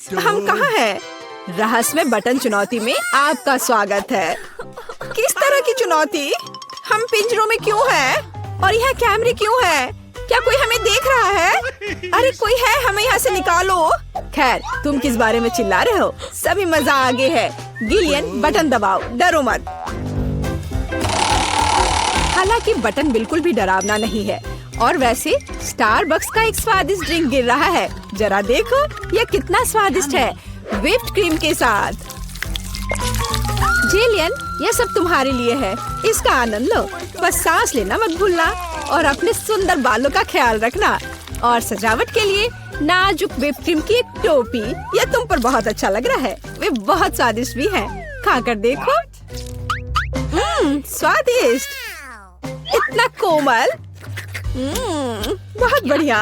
हम कहाँ हैं? रहस्यमय बटन चुनौती में आपका स्वागत है। किस तरह की चुनौती? हम पिंजरों में क्यों हैं? और यहाँ कैमरे क्यों हैं? क्या कोई हमें देख रहा है? अरे कोई है, हमें यहाँ से निकालो। खैर, तुम किस बारे में चिल्ला रहे हो? सभी मजा आगे है। गिलियन, बटन दबाओ, डरो मत। हालांकि बटन बिल्कुल भी डरावना नहीं है। और वैसे स्टारबक्स का एक स्वादिष्ट ड्रिंक गिर रहा है। जरा देखो, यह कितना स्वादिष्ट है, व्हिप्ड क्रीम के साथ। जिलियन, यह सब तुम्हारे लिए है, इसका आनंद लो। बस सांस लेना मत भूलना और अपने सुंदर बालों का ख्याल रखना। और सजावट के लिए नाजुक व्हिप्ड क्रीम की एक टोपी, यह तुम पर बहुत अच्छा लग रहा है। वे बहुत स्वादिष्ट भी हैं, खाकर देखो। स्वादिष्ट, इतना कोमल। बहुत बढ़िया।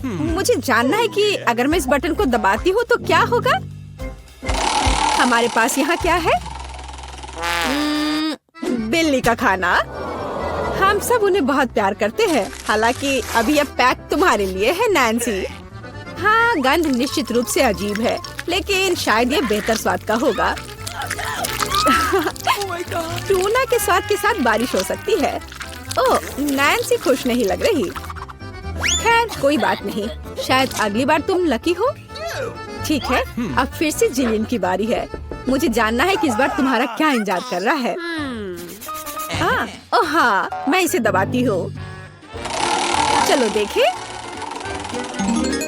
मुझे जानना है कि अगर मैं इस बटन को दबाती हूँ तो क्या होगा? हमारे पास यहाँ क्या है? बिल्ली का खाना। हम सब उन्हें बहुत प्यार करते हैं। हालांकि अभी यह पैक तुम्हारे लिए है, नैन्सी। हाँ, गंध निश्चित रूप से अजीब है, लेकिन शायद ये बेहतर स्वाद का होगा। टूना के स्वाद के साथ बारिश हो सकती है। ओह, नैन्सी खुश नहीं लग रही। खैर, कोई बात नहीं, शायद अगली बार तुम लकी हो। ठीक है, अब फिर से जिलियन की बारी है। मुझे जानना है कि इस बार तुम्हारा क्या इंतजार कर रहा है। ओह हाँ, मैं इसे दबाती हूँ। चलो देखें।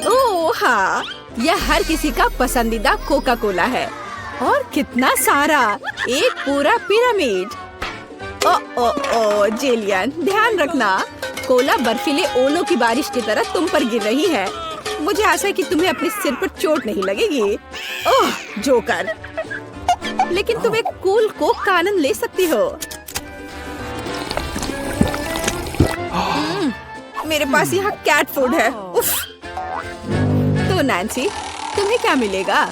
ओह हाँ, यह हर किसी का पसंदीदा कोका कोला है। और कितना सारा, एक पूरा पिरामिड। ओ जिलियन, ध्यान रखना, कोला बर्फीले ओलों की बारिश की तरह तुम पर गिर रही है। मुझे आशा है कि तुम्हें अपने सिर पर चोट नहीं लगेगी। ओह जोकर, लेकिन तुम एक कूल कोक का आनंद ले सकती हो। मेरे पास यहाँ कैट फूड है। उफ। तो नैन्सी, तुम्हें क्या मिलेगा?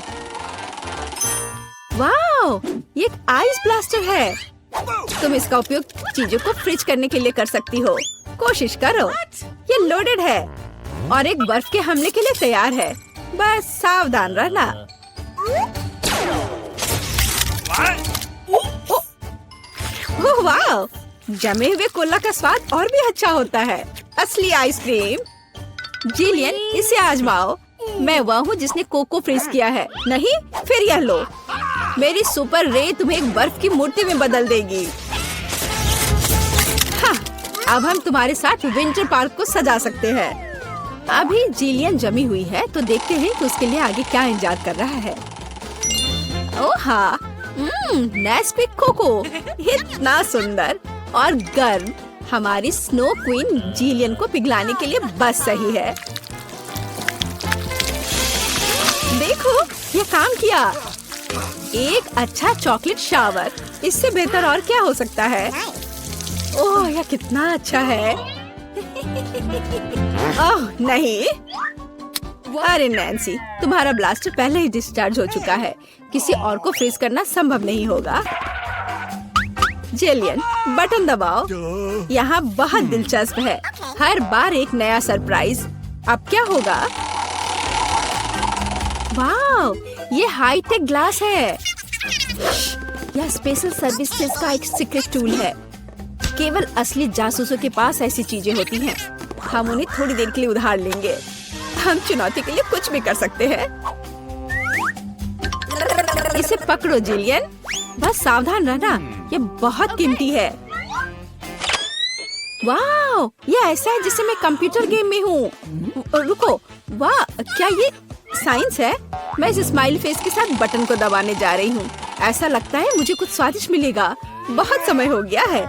वाओ, ये एक आइस ब्लास्टर है। तुम इसका उपयोग चीजों को फ्रीज करने के लिए कर सकती हो। कोशिश करो। ये लोडेड है और एक बर्फ के हमले के लिए तैयार है। बस सावधान रहना। ओह वाह, जमे हुए कोला का स्वाद और भी अच्छा होता है। असली आइसक्रीम। जिलियन, इसे आजमाओ। मैं वह हूँ जिसने कोको फ्रीज किया है। नहीं, फिर यह लो। मेरी सुपर रे तुम्हें एक बर्फ की मूर्ति में बदल देगी। हाँ, अब हम तुम्हारे साथ विंटर पार्क को सजा सकते हैं। अभी जिलियन जमी हुई है, तो देखते हैं कि उसके लिए आगे क्या इंतजार कर रहा है। ओह हाँ, नेस्क्विक कोको, इतना सुंदर और गर्म। हमारी स्नो क्वीन जिलियन को पिघलाने के लिए बस सही है। देखो, ये काम किया। एक अच्छा चॉकलेट शावर, इससे बेहतर और क्या हो सकता है? ओह, यह कितना अच्छा है। ओह नहीं, अरे नैन्सी, तुम्हारा ब्लास्टर पहले ही डिस्चार्ज हो चुका है। किसी और को फ्रीज करना संभव नहीं होगा। जिलियन, बटन दबाओ। यहाँ बहुत दिलचस्प है, हर बार एक नया सरप्राइज। अब क्या होगा? वाओ, ये हाईटेक ग्लास है। यह स्पेशल सर्विसेज का एक सीक्रेट टूल है। केवल असली जासूसों के पास ऐसी चीजें होती हैं। हम उन्हें थोड़ी देर के लिए उधार लेंगे। हम चुनौती के लिए कुछ भी कर सकते हैं। इसे पकड़ो जिलियन, बस सावधान रहना, ये बहुत कीमती है। वाह, ये ऐसा है जैसे मैं कंप्यूटर गेम में हूँ। रुको, वाह, क्या ये साइंस है? मैं इस स्माइल फेस के साथ बटन को दबाने जा रही हूँ। ऐसा लगता है मुझे कुछ स्वादिष्ट मिलेगा। बहुत समय हो गया है।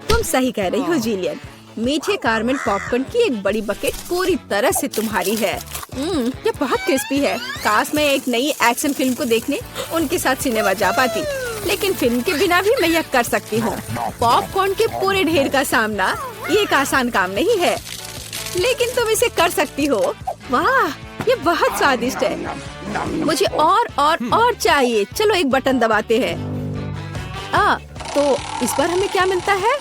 तुम सही कह रही हो जिलियन। मीठे कारमेल पॉपकॉर्न की एक बड़ी बकेट पूरी तरह से तुम्हारी है। ये बहुत क्रिस्पी है। काश मैं एक नई एक्शन फिल्म को देखने उनके साथ सिनेमा जा पाती, लेकिन फिल्म के बिना भी मैं यह कर सकती हूँ। पॉपकॉर्न के पूरे ढेर का सामना ये एक आसान काम नहीं है, लेकिन तुम इसे कर सकती हो। वाह, ये बहुत स्वादिष्ट है। मुझे और चाहिए। चलो एक बटन दबाते हैं। तो इस बार हमें क्या मिलता है?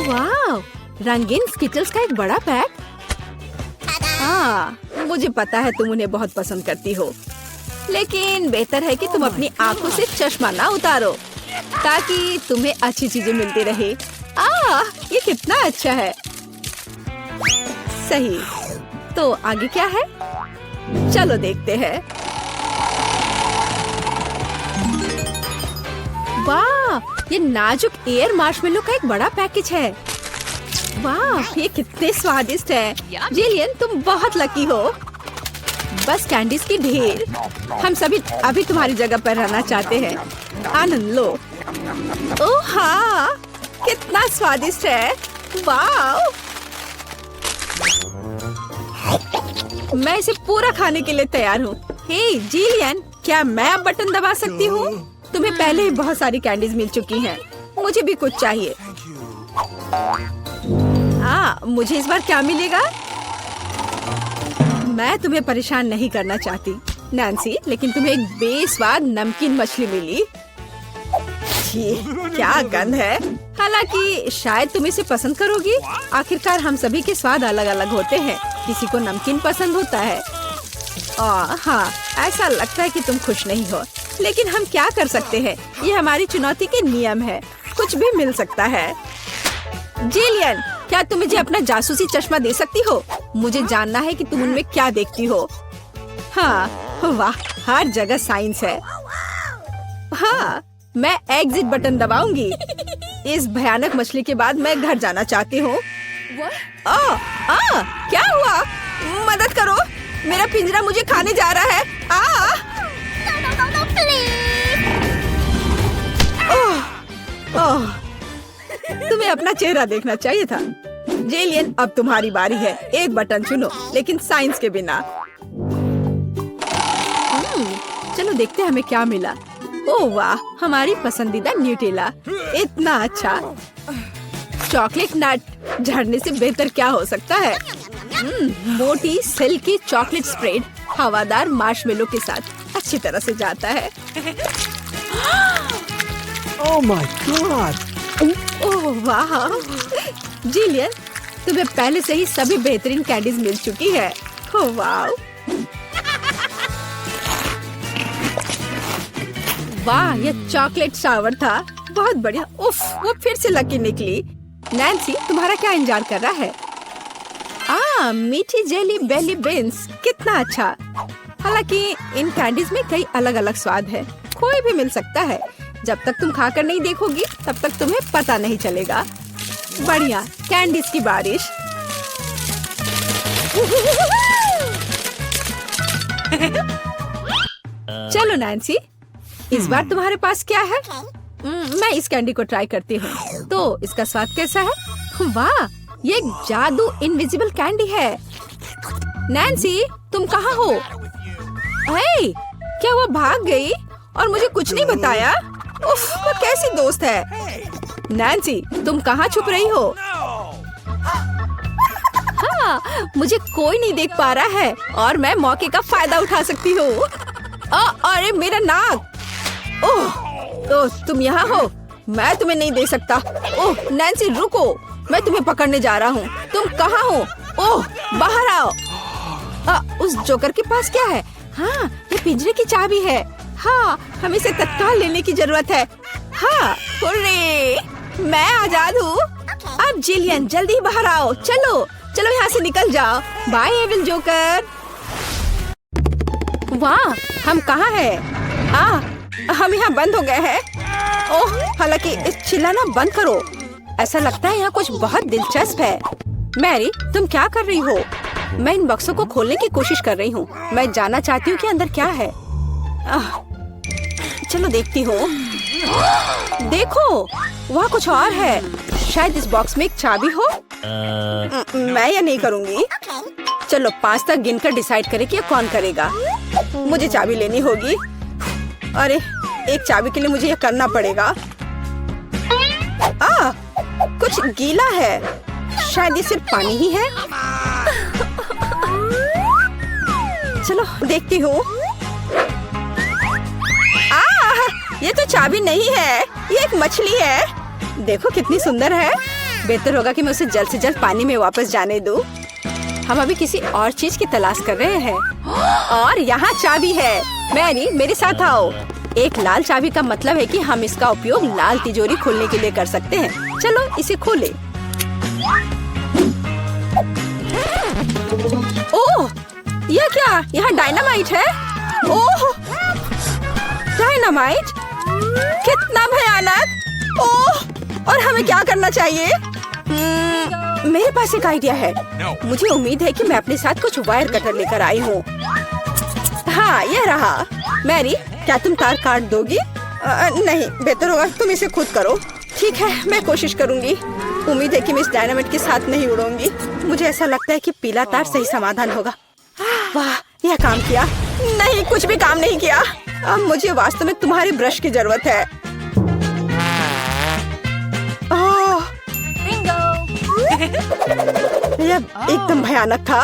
वाह, रंगीन स्किटल्स का एक बड़ा पैक। मुझे पता है तुम उन्हें बहुत पसंद करती हो, लेकिन बेहतर है कि तुम अपनी आंखों से चश्मा ना उतारो ताकि तुम्हें अच्छी चीजें मिलती रहे। ये कितना अच्छा है। सही, तो आगे क्या है? चलो देखते हैं। वाह, ये नाजुक एयर मार्शमेलो का एक बड़ा पैकेज है। वाह, ये कितने स्वादिष्ट है। जिलियन, तुम बहुत लकी हो। बस कैंडीज की ढेर। हम सभी अभी तुम्हारी जगह पर रहना चाहते हैं। आनंद लो। ओह हाँ, कितना स्वादिष्ट है। वाह, मैं इसे पूरा खाने के लिए तैयार हूँ। हे जिलियन, क्या मैं अब बटन दबा सकती हूँ? तुम्हें पहले ही बहुत सारी कैंडीज मिल चुकी हैं। मुझे भी कुछ चाहिए। मुझे इस बार क्या मिलेगा? मैं तुम्हें परेशान नहीं करना चाहती नैन्सी, लेकिन तुम्हें एक बेस्वाद नमकीन मछली मिली। क्या गंध है। हालांकि शायद तुम इसे पसंद करोगी। आखिरकार हम सभी के स्वाद अलग अलग होते हैं। किसी को नमकीन पसंद होता है। हाँ, ऐसा लगता है कि तुम खुश नहीं हो, लेकिन हम क्या कर सकते हैं? ये हमारी चुनौती के नियम है। कुछ भी मिल सकता है। जिलियन, क्या तुम मुझे अपना जासूसी चश्मा दे सकती हो? मुझे जानना है कि तुम उनमें क्या देखती हो। हाँ, वाह, हर जगह साइंस है। हाँ, मैं एग्जिट बटन दबाऊंगी। इस भयानक मछली के बाद मैं घर जाना चाहती हूँ। क्या हुआ? मदद करो, मेरा पिंजरा मुझे खाने जा रहा है। तुम्हें अपना चेहरा देखना चाहिए था। जेलियन, अब तुम्हारी बारी है। एक बटन चुनो, लेकिन साइंस के बिना। चलो देखते हैं हमें क्या मिला। ओह वाह, हमारी पसंदीदा न्यूटेला। इतना अच्छा। चॉकलेट नट झड़ने से बेहतर क्या हो सकता है? मोटी सिल्की चॉकलेट स्प्रेड हवादार मार्शमेलो के साथ अच्छी तरह से जाता है। Oh my God! ओह वाह, जिलियन, तुम्हें पहले से ही सभी बेहतरीन कैंडीज मिल चुकी है। ओह वाह, वाह, ये चॉकलेट शावर था। बहुत बढ़िया। उफ, वो फिर से लकी निकली। नैन्सी, तुम्हारा क्या इंतजार कर रहा है? मीठी जेली बेली बीन्स, कितना अच्छा। हालांकि इन कैंडीज में कई अलग अलग स्वाद है। कोई भी मिल सकता है। जब तक तुम खाकर नहीं देखोगी, तब तक तुम्हें पता नहीं चलेगा। बढ़िया, कैंडीज की बारिश। चलो नैन्सी, इस बार तुम्हारे पास क्या है? मैं इस कैंडी को ट्राई करती हूँ। तो इसका स्वाद कैसा है? वाह, ये एक जादू इनविजिबल कैंडी है। नैन्सी, तुम कहाँ हो? हे, क्या वो भाग गई और मुझे कुछ नहीं बताया? उफ, वो कैसी दोस्त है। नैन्सी, तुम कहाँ छुप रही हो? हाँ, मुझे कोई नहीं देख पा रहा है और मैं मौके का फायदा उठा सकती हूँ। अरे मेरा नाक! ओह, तुम यहाँ हो? मैं तुम्हें नहीं दे सकता। ओह नैन्सी, रुको, मैं तुम्हें पकड़ने जा रहा हूँ। तुम कहाँ हो? ओह, बाहर आओ। उस जोकर के पास क्या है? हाँ, ये पिंजरे की चाबी है। हाँ, हमें इसे तत्काल लेने की जरूरत है। हाँ, हुर्रे, मैं आजाद हूँ। अब जिलियन, जल्दी बाहर आओ। चलो चलो, यहाँ से निकल जाओ। Bye evil joker. वाह, हम कहाँ हैं? हम यहाँ बंद हो गए हैं। ओह, हालांकि इस चिल्लाना बंद करो। ऐसा लगता है यहाँ कुछ बहुत दिलचस्प है। मैरी, तुम क्या कर रही हो? मैं इन बक्सों को खोलने की कोशिश कर रही हूँ। मैं जानना चाहती हूँ कि अंदर क्या है। चलो देखती हूँ। देखो, वहाँ कुछ और है। शायद इस बॉक्स में एक चाबी हो। मैं ये नहीं करूँगी। चलो 5 तक गिनकर डिसाइड करें कि ये कौन करेगा। मुझे चाबी लेनी होगी। अरे, एक चाबी के लिए मुझे ये करना पड़ेगा। कुछ गीला है। शायद ये सिर्फ पानी ही है। चलो देखती हूँ। ये तो चाबी नहीं है, ये एक मछली है। देखो कितनी सुंदर है। बेहतर होगा कि मैं उसे जल्द से जल्द पानी में वापस जाने दूँ। हम अभी किसी और चीज की तलाश कर रहे हैं। और यहाँ चाबी है। मैरी, मेरे साथ आओ। एक लाल चाबी का मतलब है कि हम इसका उपयोग लाल तिजोरी खोलने के लिए कर सकते हैं। चलो इसे खोले। ओह, यह क्या? यहाँ डायनामाइट है। ओह, डायनामाइट? कितना भयानक! ओह, और हमें क्या करना चाहिए? मेरे पास एक आइडिया है। मुझे उम्मीद है कि मैं अपने साथ कुछ वायर कटर लेकर आई हूँ। हाँ, यह रहा। मैरी, क्या तुम तार काट दोगी? नहीं, बेहतर होगा तुम इसे खुद करो। ठीक है, मैं कोशिश करूँगी। उम्मीद है कि मैं इस डायनामाइट के साथ नहीं उड़ूंगी। मुझे ऐसा लगता है कि पीला तार सही समाधान होगा। वाह, यह काम किया। नहीं, कुछ भी काम नहीं किया। अब मुझे वास्तव में तुम्हारी ब्रश की जरूरत है। ओह, यह एकदम भयानक था।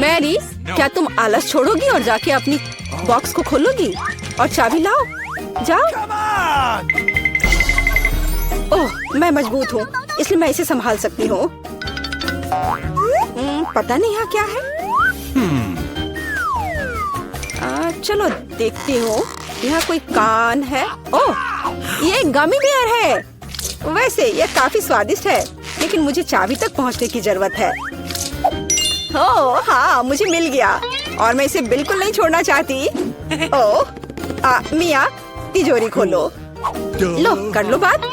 मैरी, क्या तुम आलस छोड़ोगी और जाके अपनी बॉक्स को खोलोगी? और चाबी लाओ, जाओ। ओह, मैं मजबूत हूँ, इसलिए मैं इसे संभाल सकती हूँ। पता नहीं यहाँ क्या है। चलो देखती हूँ। यहाँ कोई कान है। ओह, ये गमी बेयर है। वैसे यह काफी स्वादिष्ट है, लेकिन मुझे चाबी तक पहुँचने की जरूरत है। ओह हाँ, मुझे मिल गया और मैं इसे बिल्कुल नहीं छोड़ना चाहती। ओह, मिया, तिजोरी खोलो। लो, कर लो बात।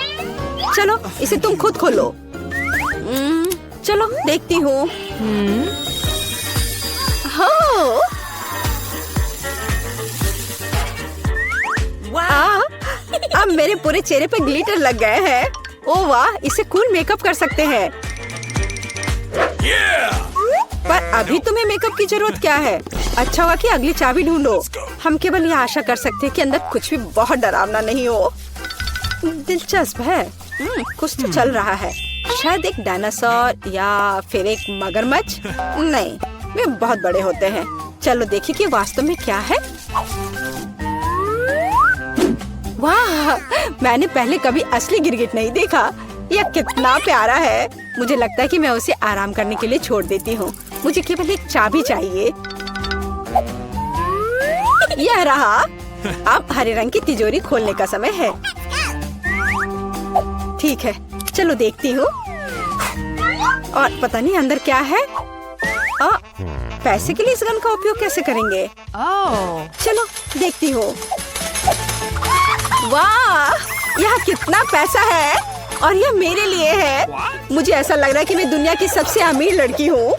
चलो इसे तुम खुद खोलो। चलो देखती हूँ। अब मेरे पूरे चेहरे पे ग्लिटर लग गए हैं। ओह वाह, इसे कूल मेकअप कर सकते हैं। पर अभी तुम्हें मेकअप की जरूरत क्या है? अच्छा हुआ कि अगली चाबी ढूंढो। हम केवल ये आशा कर सकते हैं कि अंदर कुछ भी बहुत डरावना नहीं हो। दिलचस्प है। कुछ तो चल रहा है। शायद एक डायनासोर या फिर एक मगरमच्छ। नहीं, वे बहुत बड़े होते हैं। चलो देखिए कि वास्तव में क्या है। वाह, मैंने पहले कभी असली गिरगिट नहीं देखा। यह कितना प्यारा है। मुझे लगता है कि मैं उसे आराम करने के लिए छोड़ देती हूँ। मुझे केवल एक चाबी चाहिए। यह रहा। अब हरे रंग की तिजोरी खोलने का समय है। ठीक है, चलो देखती हूँ। और पता नहीं अंदर क्या है। पैसे के लिए इस गन का उपयोग कैसे करेंगे? चलो देखती हूँ। वाह, यह कितना पैसा है और यह मेरे लिए है। मुझे ऐसा लग रहा है कि मैं दुनिया की सबसे अमीर लड़की हूँ।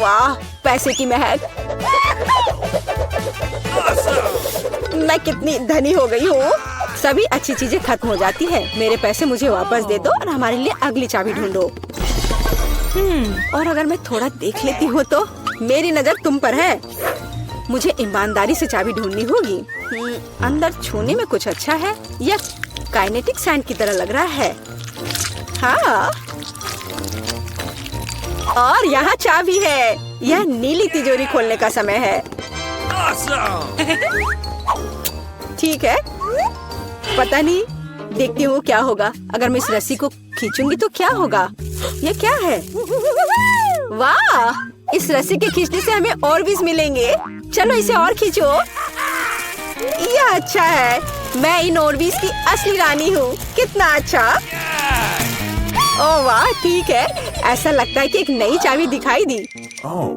वाह, पैसे की महक। मैं कितनी धनी हो गई हूँ। सभी अच्छी चीजें खत्म हो जाती है। मेरे पैसे मुझे वापस दे दो और हमारे लिए अगली चाबी ढूंढो। और अगर मैं थोड़ा देख लेती हूँ तो मेरी नजर तुम पर है। मुझे ईमानदारी से चाबी ढूंढनी होगी। अंदर छूने में कुछ अच्छा है। यह काइनेटिक सैंड की तरह लग रहा है। हाँ, और यहाँ चाबी है। यह नीली तिजोरी खोलने का समय है। ठीक है, पता नहीं, देखती हूँ क्या होगा। अगर मैं इस रस्सी को खींचूंगी तो क्या होगा? यह क्या है? वाह, इस रस्सी के खींचने से हमें और भी मिलेंगे। चलो इसे और खींचो। यह अच्छा है। मैं इन ऑर्बिस की असली रानी हूँ। कितना अच्छा। ओह वाह, ठीक है। ऐसा लगता है कि एक नई चाबी दिखाई दी।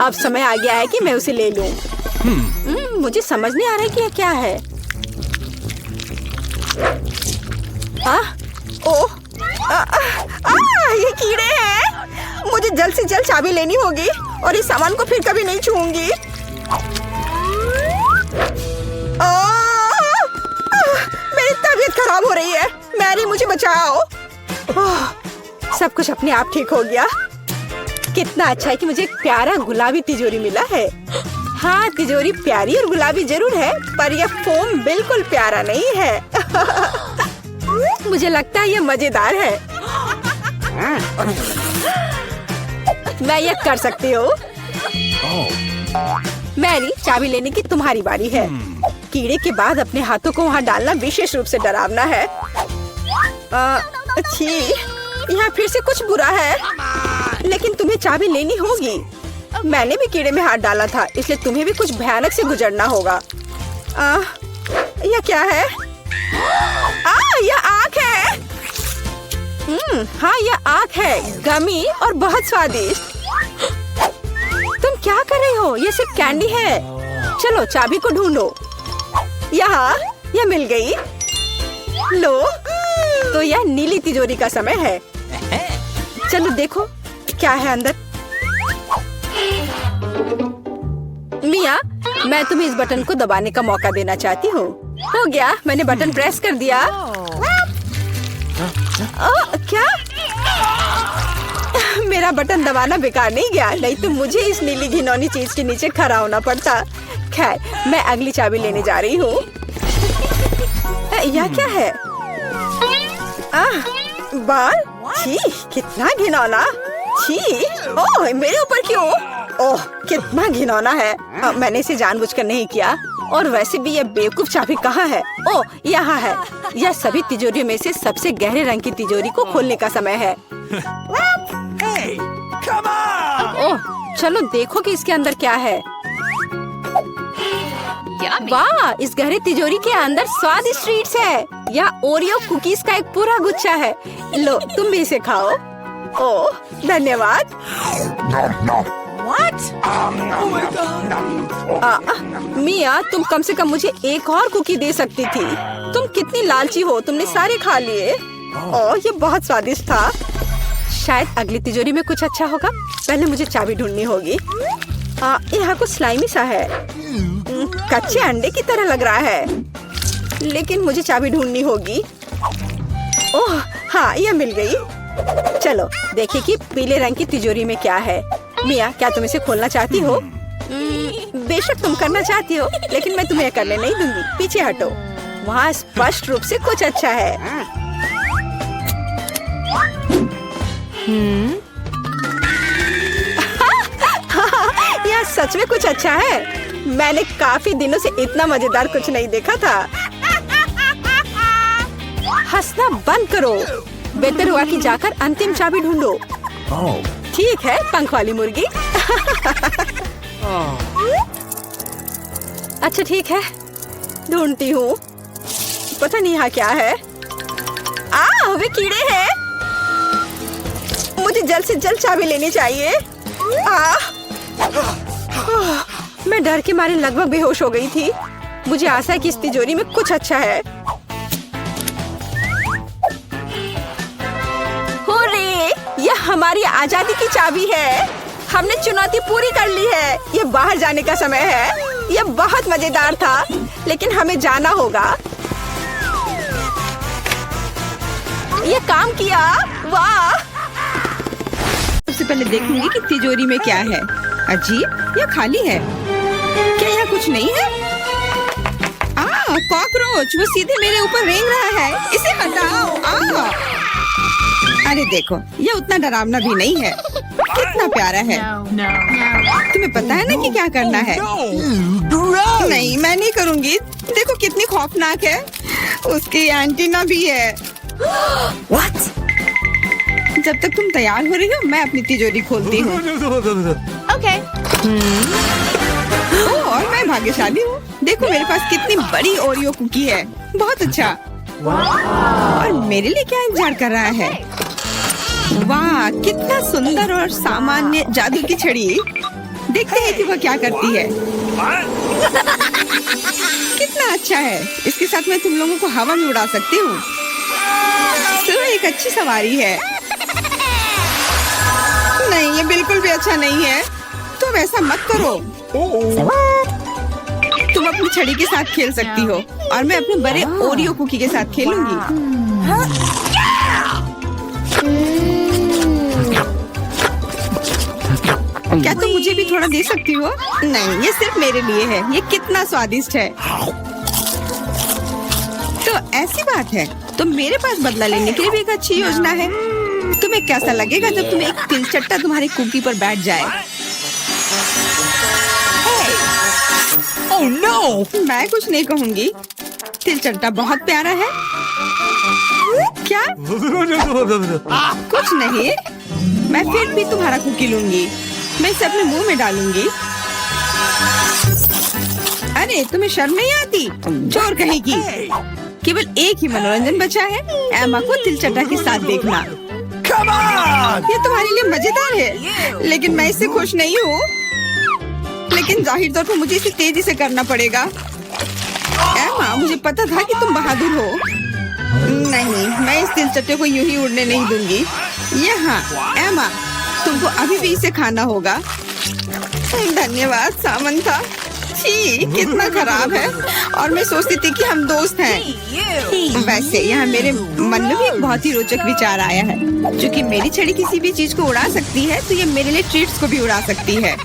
अब समय आ गया है कि मैं उसे ले लूं। मुझे समझ नहीं आ रहा है कि यह क्या है। ओह, ये कीड़े हैं। मुझे जल्द से जल्द चाबी लेनी होगी और इस सामान को फिर कभी नहीं छूऊंगी। मेरी तबीयत खराब हो रही है। मैरी, मुझे बचाओ। सब कुछ अपने आप ठीक हो गया। कितना अच्छा है कि मुझे एक प्यारा गुलाबी तिजोरी मिला है। हाँ, तिजोरी प्यारी और गुलाबी जरूर है, पर यह फोम बिल्कुल प्यारा नहीं है। मुझे लगता है यह मजेदार है। मैं यह कर सकती हूँ। मैरी, चाबी लेने की तुम्हारी बारी है। कीड़े के बाद अपने हाथों को वहाँ डालना विशेष रूप से डरावना है। अच्छी, यहाँ फिर से कुछ बुरा है। लेकिन तुम्हें चाबी लेनी होगी। मैंने भी कीड़े में हाथ डाला था, इसलिए तुम्हें भी कुछ भयानक से गुजरना होगा। यह क्या है? यह आँख है। हाँ, यह आँख है, गमी और बहुत स्वादिष्ट। तुम क्या कर रही हो? यह सिर्फ कैंडी है। चलो चाबी को ढूंढो। यहाँ, यह मिल गई। लो, तो यह नीली तिजोरी का समय है। चलो देखो क्या है अंदर। मिया, मैं तुम्हें इस बटन को दबाने का मौका देना चाहती हूँ। हो गया, मैंने बटन प्रेस कर दिया। क्या? मेरा बटन दबाना बेकार नहीं गया, नहीं तो मुझे इस नीली घिनौनी चीज के नीचे खड़ा होना पड़ता। खैर, मैं अगली चाबी लेने जा रही हूँ। यह क्या है? बाल? छी, कितना घिनौना। छी, ओह, मेरे ऊपर क्यों? ओह, कितना घिनौना है। मैंने इसे जानबूझकर नहीं किया। और वैसे भी यह बेवकूफ चाबी कहाँ है? ओह, यहाँ है। यह सभी तिजोरियों में से सबसे गहरे रंग की तिजोरी को खोलने का समय है। ओह, चलो देखो कि इसके अंदर क्या है। वाह, इस गहरे तिजोरी के अंदर स्वादिष्ट ट्रीट्स है। यह ओरियो कुकीज का एक पूरा गुच्छा है। लो, तुम भी इसे खाओ। ओह, धन्यवाद। मिया, तुम कम से कम मुझे एक और कुकी दे सकती थी। तुम कितनी लालची हो, तुमने सारे खा लिए। ओह, ये बहुत स्वादिष्ट था। शायद अगली तिजोरी में कुछ अच्छा होगा। पहले मुझे चाबी ढूंढनी होगी। यहाँ कुछ स्लाइमी सा है, कच्चे अंडे की तरह लग रहा है। लेकिन मुझे चाबी ढूंढनी होगी। ओह हाँ, यह मिल गई। चलो देखिए कि पीले रंग की तिजोरी में क्या है। मिया, क्या तुम इसे खोलना चाहती हो? बेशक तुम करना चाहती हो, लेकिन मैं तुम्हें करने नहीं दूंगी। पीछे हटो। वहाँ स्पष्ट रूप से कुछ अच्छा है। यह सच में कुछ अच्छा है। मैंने काफी दिनों से इतना मजेदार कुछ नहीं देखा था। हंसना बंद करो। बेहतर हुआ कि जाकर अंतिम चाबी ढूंढो। ठीक है, पंख वाली मुर्गी। अच्छा ठीक है, ढूंढती हूँ। पता नहीं यहाँ क्या है। वे कीड़े हैं। मुझे जल्द से जल्द चाबी लेनी चाहिए। मैं डर के मारे लगभग बेहोश हो गई थी। मुझे आशा है कि इस तिजोरी में कुछ अच्छा है। होरे! यह हमारी आजादी की चाबी है। हमने चुनौती पूरी कर ली है। यह बाहर जाने का समय है। यह बहुत मजेदार था, लेकिन हमें जाना होगा। यह काम किया। वाह! सबसे पहले देखूंगी कि तिजोरी में क्या है। अजीब, यह खाली है। क्या यहाँ कुछ नहीं है? कॉकरोच, वो सीधे मेरे ऊपर रेंग रहा है। इसे हटाओ। अरे देखो, यह उतना डरावना भी नहीं है। कितना प्यारा है। तुम्हें पता है ना कि क्या करना है? नहीं, मैं नहीं करूँगी। देखो कितनी खौफनाक है। उसकी एंटीना भी है। What? जब तक तुम तैयार हो रही हो, मैं अपनी तिजोरी खोलती हूँ। Okay. और मैं भाग्यशाली हूँ। देखो मेरे पास कितनी बड़ी ओरियो कुकी है। बहुत अच्छा। और मेरे लिए क्या इंतजार कर रहा है? वाह, कितना सुंदर और सामान्य जादू की छड़ी। देखते हैं कि वह क्या करती है। कितना अच्छा है। इसके साथ मैं तुम लोगों को हवा में उड़ा सकती हूँ। तो एक अच्छी सवारी है। नहीं, ये बिल्कुल भी अच्छा नहीं है। तुम ऐसा मत करो। तुम अपनी छड़ी के साथ खेल सकती हो और मैं अपने बड़े ओरियो कुकी के साथ खेलूंगी। क्या तुम मुझे भी थोड़ा दे सकती हो? नहीं, ये सिर्फ मेरे लिए है। ये कितना स्वादिष्ट है। तो ऐसी बात है, तो मेरे पास बदला लेने के लिए भी एक अच्छी योजना है। तुम्हें कैसा लगेगा जब तुम्हें एक तिलचट्टा तुम्हारी कुकी पर बैठ जाए? Oh no! मैं कुछ नहीं कहूँगी। तिलचट्टा बहुत प्यारा है। क्या? कुछ नहीं। मैं फिर भी तुम्हारा कुकी लूंगी। मैं इसे अपने मुंह में डालूंगी। अरे तुम्हें शर्म नहीं आती? चोर कहेगी। केवल एक ही मनोरंजन बचा है, एमा को तिलचट्टा के साथ देखना। Come on! ये तुम्हारे लिए मजेदार है, लेकिन मैं इससे खुश नहीं हूँ। लेकिन जाहिर तौर पर मुझे इसे तेजी से करना पड़ेगा। एमा, मुझे पता था कि तुम बहादुर हो। नहीं, मैं इस तिलचट्टे को यूं ही उड़ने नहीं दूंगी। यहाँ, एमा, तुमको अभी भी इसे खाना होगा। धन्यवाद सामंथा। छी, कितना खराब है। और मैं सोचती थी कि हम दोस्त हैं। वैसे यहाँ मेरे मन में भी एक बहुत ही रोचक विचार आया है। क्योंकि मेरी छड़ी किसी भी चीज को उड़ा सकती है, तो ये मेरे लिए ट्रीट्स को भी उड़ा सकती है।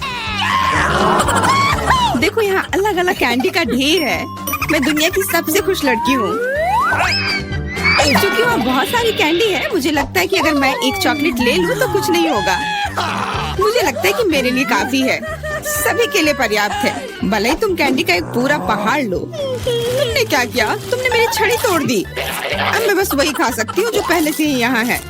देखो, यहाँ अलग अलग कैंडी का ढेर है। मैं दुनिया की सबसे खुश लड़की हूँ। क्योंकि वहाँ बहुत सारी कैंडी है, मुझे लगता है कि अगर मैं एक चॉकलेट ले लूँ तो कुछ नहीं होगा। मुझे लगता है कि मेरे लिए काफी है, सभी के लिए पर्याप्त है। भले ही तुम कैंडी का एक पूरा पहाड़ लो। तुमने क्या किया? तुमने मेरी छड़ी तोड़ दी। अब मैं बस वही खा सकती हूँ जो पहले से ही यहाँ है।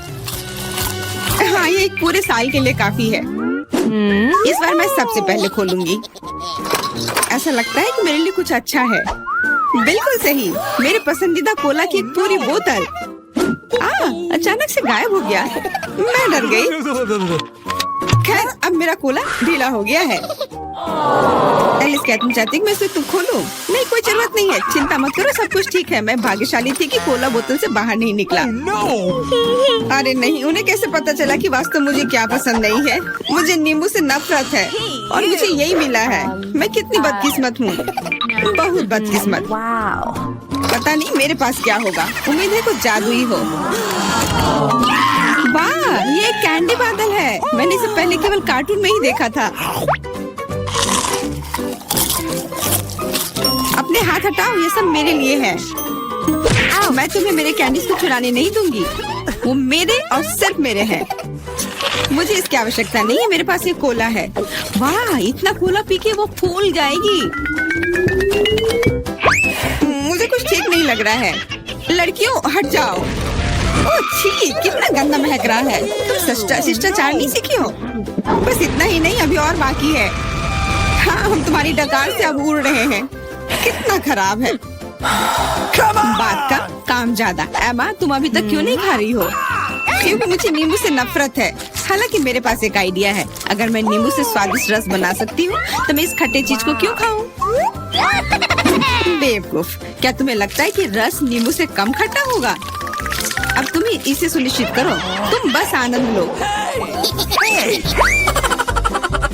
हाँ, ये एक पूरे साल के लिए काफी है। इस बार मैं सबसे पहले खोलूंगी। ऐसा लगता है कि मेरे लिए कुछ अच्छा है। बिल्कुल सही, मेरे पसंदीदा कोला की एक पूरी बोतल। अचानक से गायब हो गया। मैं डर गई। खैर, अब मेरा कोला ढीला हो गया है। एलिस, क्या तुम चाहती कि मैं इसे तुम खोलूं? नहीं, कोई जरूरत नहीं है। चिंता मत करो, सब कुछ ठीक है। मैं भाग्यशाली थी कि कोला बोतल से बाहर नहीं निकला। No! अरे नहीं, उन्हें कैसे पता चला कि वास्तव मुझे क्या पसंद नहीं है? मुझे नींबू से नफरत है और मुझे यही मिला है। मैं कितनी बदकिस्मत हूँ, बहुत बदकिस्मत। पता नहीं मेरे पास क्या होगा। उम्मीद है कुछ जादुई हो। वाह, ये एक कैंडी बादल है। मैंने इसे पहले केवल कार्टून में ही देखा था। अपने हाथ हटाओ, ये सब मेरे लिए है। मैं तुम्हें मेरे कैंडीज को चुराने नहीं दूंगी। वो मेरे और सिर्फ मेरे हैं। मुझे इसकी आवश्यकता नहीं है। मेरे पास एक कोला है। वाह, इतना कोला पी के वो फूल जाएगी। मुझे कुछ ठीक नहीं लग रहा है। लड़कियों, हट जाओ। ओह छी, कितना गंदा महक रहा है। तुम शिष्टाचार नहीं सीखी हो? बस इतना ही नहीं, अभी और बाकी है। हाँ, हम तुम्हारी डकार से अब उड़ रहे हैं। कितना खराब है। बात का काम ज्यादा। एमा, तुम अभी तक क्यों नहीं खा रही हो? क्योंकि मुझे नींबू से नफरत है। हालांकि मेरे पास एक आइडिया है। अगर मैं नींबू से स्वादिष्ट रस बना सकती हूँ, तो मैं इस खट्टे चीज को क्यों खाऊं? बेवकूफ, क्या तुम्हें लगता है कि रस नींबू से कम खट्टा होगा? अब तुम ही इसे सुनिश्चित करो। तुम बस आनंद लो।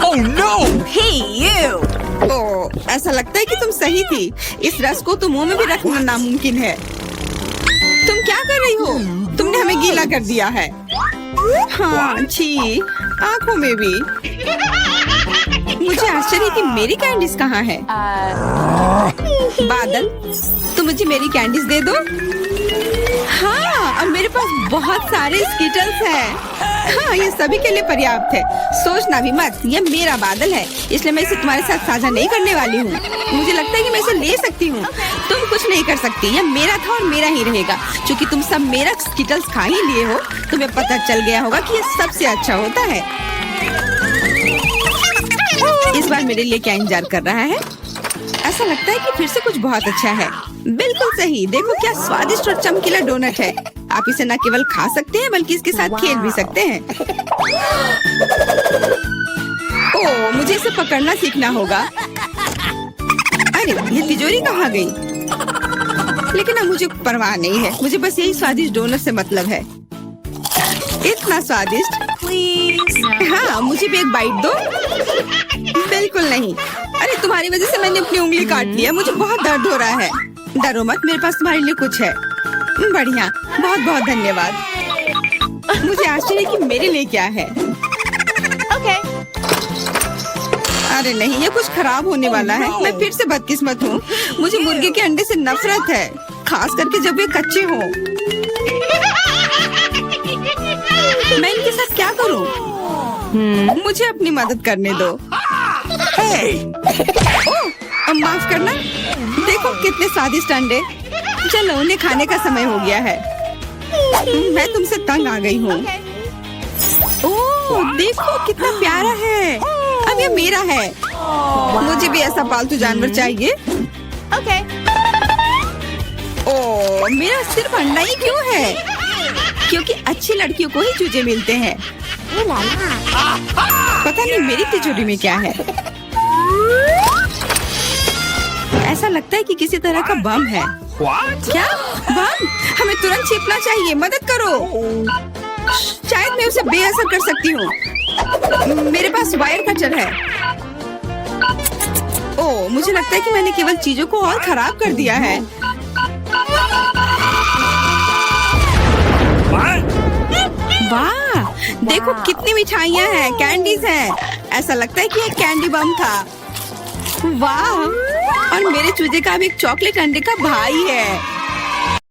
Oh no! Hey, you! ओह, ऐसा लगता है कि तुम सही थी। इस रस को तो मुंह में भी रखना नामुमकिन है। तुम क्या कर रही हो? तुमने हमें गीला कर दिया है। हाँ, छी, आँखों में भी। मुझे आश्चर्य कि मेरी कैंडीज कहाँ है? बादल, तुम मुझे मेरी कैंडीज दे दो। हाँ, और मेरे पास बहुत सारे स्कीटल्स हैं। हाँ, ये सभी के लिए पर्याप्त है। सोचना भी मत, ये मेरा बादल है, इसलिए मैं इसे तुम्हारे साथ साझा नहीं करने वाली हूँ। मुझे लगता है कि मैं इसे ले सकती हूँ। तुम कुछ नहीं कर सकती। ये मेरा था और मेरा ही रहेगा। क्योंकि तुम सब मेरा स्कीटल्स खा ही लिए हो, तुम्हें पता चल गया होगा कि ये सबसे अच्छा होता है। इस बार मेरे लिए क्या इंतजार कर रहा है? ऐसा लगता है कि फिर से कुछ बहुत अच्छा है। बिल्कुल सही, देखो क्या स्वादिष्ट और चमकीला डोनट है। आप इसे न केवल खा सकते हैं, बल्कि इसके साथ खेल भी सकते हैं। ओह, मुझे इसे पकड़ना सीखना होगा। अरे, ये तिजोरी कहाँ गई? लेकिन अब मुझे परवाह नहीं है। मुझे बस यही स्वादिष्ट डोनट से मतलब है। इतना स्वादिष्ट। हाँ, मुझे भी एक बाइट दो। बिल्कुल नहीं। अरे, तुम्हारी वजह से मैंने अपनी उंगली काट लिया। मुझे बहुत दर्द हो रहा है। डरो मत, मेरे पास तुम्हारे लिए कुछ है। बढ़िया, बहुत बहुत धन्यवाद। मुझे आश्चर्य कि मेरे लिए क्या है। Okay. अरे नहीं, ये कुछ खराब होने वाला है। मैं फिर से बदकिस्मत हूँ। मुझे मुर्गे के अंडे से नफरत है, खास करके जब वे कच्चे हों। मैं इनके साथ क्या करूँ? मुझे अपनी मदद करने दो। ओह, माफ करना। देखो कितने स्वादिष्ट अंडे। चलो, उन्हें खाने का समय हो गया है। मैं तुमसे तंग आ गई हूँ। ओह, देखो कितना प्यारा है। अब ये मेरा है। मुझे भी ऐसा पालतू जानवर चाहिए। Okay. ओह, मेरा सिर्फ अंडा ही क्यों है? क्योंकि अच्छी लड़कियों को ही चूजे मिलते हैं। पता नहीं मेरी तिजोरी में क्या है। ऐसा लगता है कि किसी तरह का बम है। What? क्या बम? हमें तुरंत छिपना चाहिए। मदद करो। शायद मैं उसे बेअसर कर सकती हूँ। मेरे पास वायर कटर है। ओह, मुझे लगता है कि मैंने केवल चीजों को और खराब कर दिया है। What? वाह, देखो कितनी मिठाइयाँ हैं, कैंडीज हैं। ऐसा लगता है कि एक कैंडी बम था। वाह, और मेरे चूजे का अब एक चॉकलेट अंडे का भाई है।